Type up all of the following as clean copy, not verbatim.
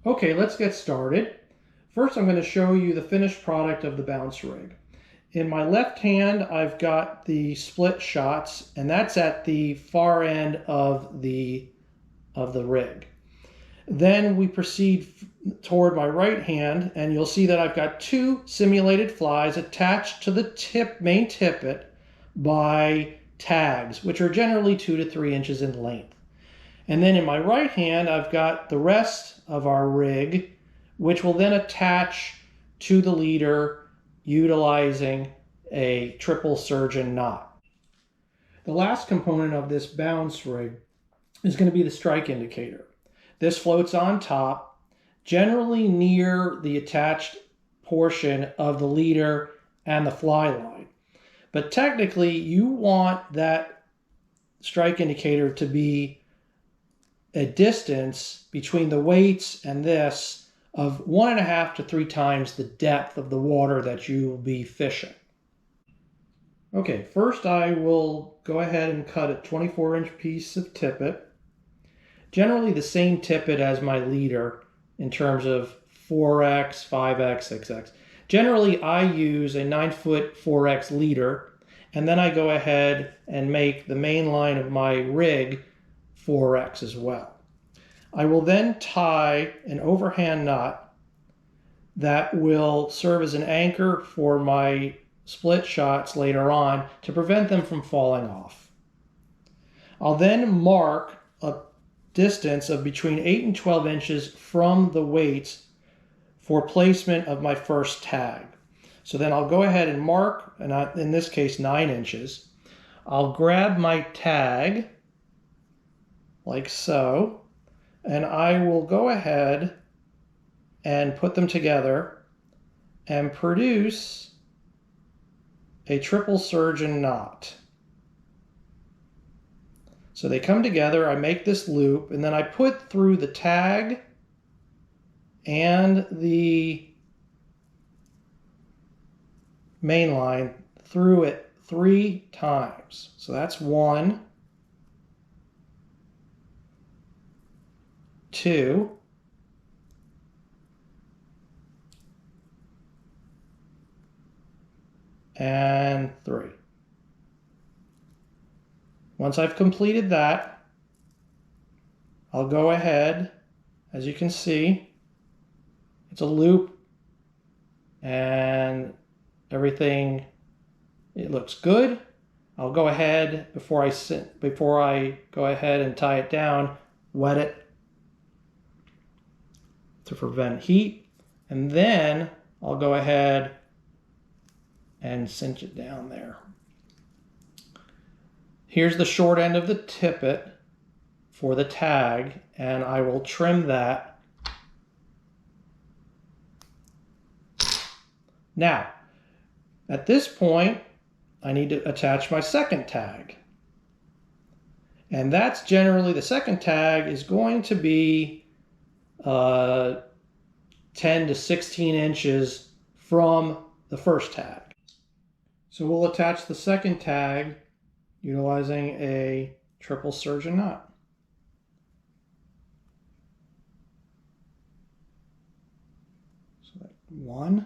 Okay, let's get started. First, I'm going to show you the finished product of the Bounce rig. In my left hand, I've got the split shots, and that's at the far end of the rig. Then we proceed toward my right hand, and you'll see that I've got two simulated flies attached to the main tippet by tags, which are generally 2 to 3 inches in length. And then in my right hand, I've got the rest of our rig, which will then attach to the leader utilizing a triple surgeon knot. The last component of this Bounce rig is going to be the strike indicator. This floats on top, generally near the attached portion of the leader and the fly line. But technically, you want that strike indicator to be a distance between the weights and this of 1.5 to 3 times the depth of the water that you will be fishing. Okay, first I will go ahead and cut a 24-inch piece of tippet. Generally the same tippet as my leader in terms of 4X, 5X, 6X. Generally I use a 9-foot 4X leader, and then I go ahead and make the main line of my rig 4X as well. I will then tie an overhand knot that will serve as an anchor for my split shots later on to prevent them from falling off. I'll then mark a distance of between 8 and 12 inches from the weights for placement of my first tag. So then I'll go ahead and mark, and in this case 9 inches. I'll grab my tag like so, and I will go ahead and put them together and produce a triple surgeon knot. So they come together, I make this loop, and then I put through the tag and the main line through it 3 times. So that's 1, 2, and 3. Once I've completed that, I'll go ahead, as you can see, it's a loop and everything, it looks good. I'll go ahead, before I go ahead and tie it down, wet it to prevent heat, and then I'll go ahead and cinch it down there. Here's the short end of the tippet for the tag, and I will trim that. Now, at this point, I need to attach my second tag. And that's generally, the second tag is going to be 10 to 16 inches from the first tag. So we'll attach the second tag utilizing a triple surgeon knot. So that's 1,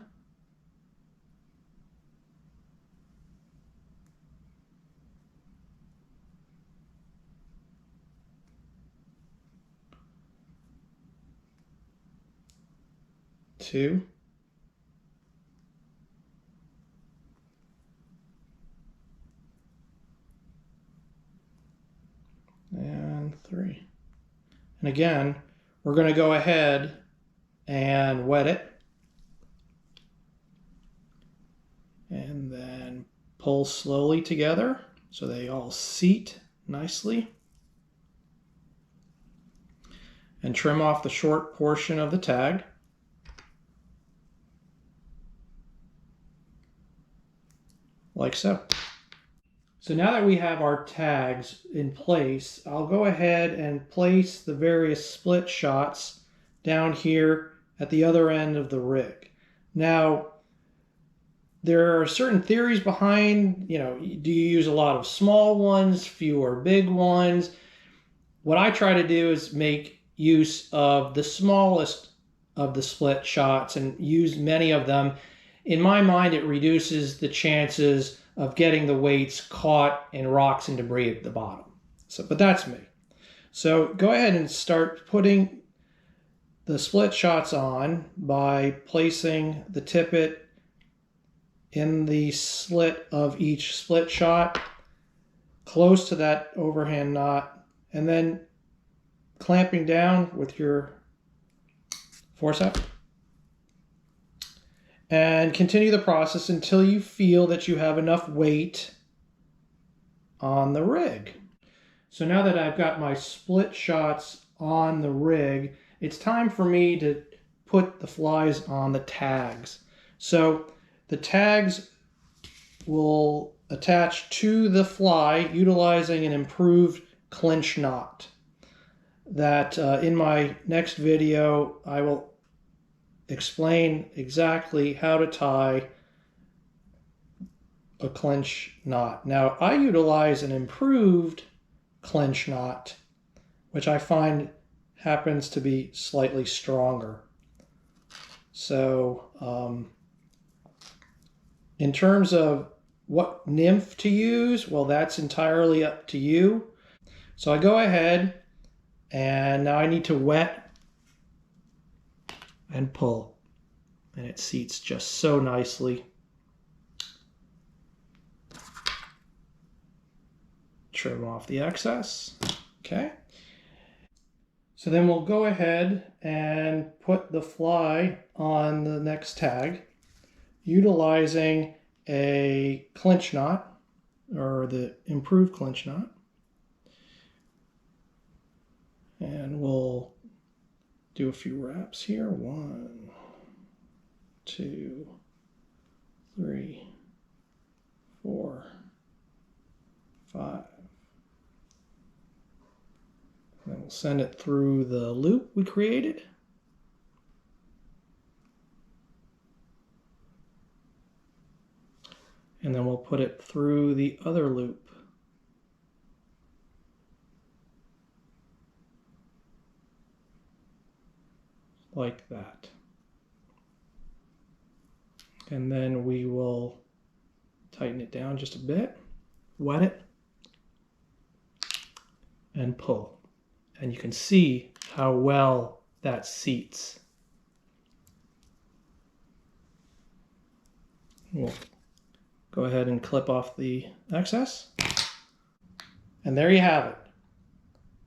2, and 3. And again, we're going to go ahead and wet it and then pull slowly together so they all seat nicely, and trim off the short portion of the tag. Like so. So now that we have our tags in place, I'll go ahead and place the various split shots down here at the other end of the rig. Now, there are certain theories behind, do you use a lot of small ones, fewer big ones? What I try to do is make use of the smallest of the split shots and use many of them, in my mind it reduces the chances of getting the weights caught in rocks and debris at the bottom. But that's me. So go ahead and start putting the split shots on by placing the tippet in the slit of each split shot, close to that overhand knot, and then clamping down with your forceps. And continue the process until you feel that you have enough weight on the rig. So now that I've got my split shots on the rig, it's time for me to put the flies on the tags. So the tags will attach to the fly utilizing an improved clinch knot that in my next video I will explain exactly how to tie a clinch knot. Now I utilize an improved clinch knot, which I find happens to be slightly stronger. So in terms of what nymph to use, well, that's entirely up to you. So I go ahead and now I need to wet and pull, and it seats just so nicely. Trim off the excess. Okay. So then we'll go ahead and put the fly on the next tag utilizing a clinch knot, or the improved clinch knot. And we'll do a few wraps here. 1, 2, 3, 4, 5. Then we'll send it through the loop we created. And then we'll put it through the other loop. Like that. And then we will tighten it down just a bit, wet it, and pull. And you can see how well that seats. We'll go ahead and clip off the excess. And there you have it.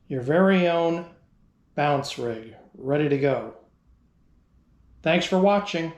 Your very own bounce rig, ready to go. Thanks for watching.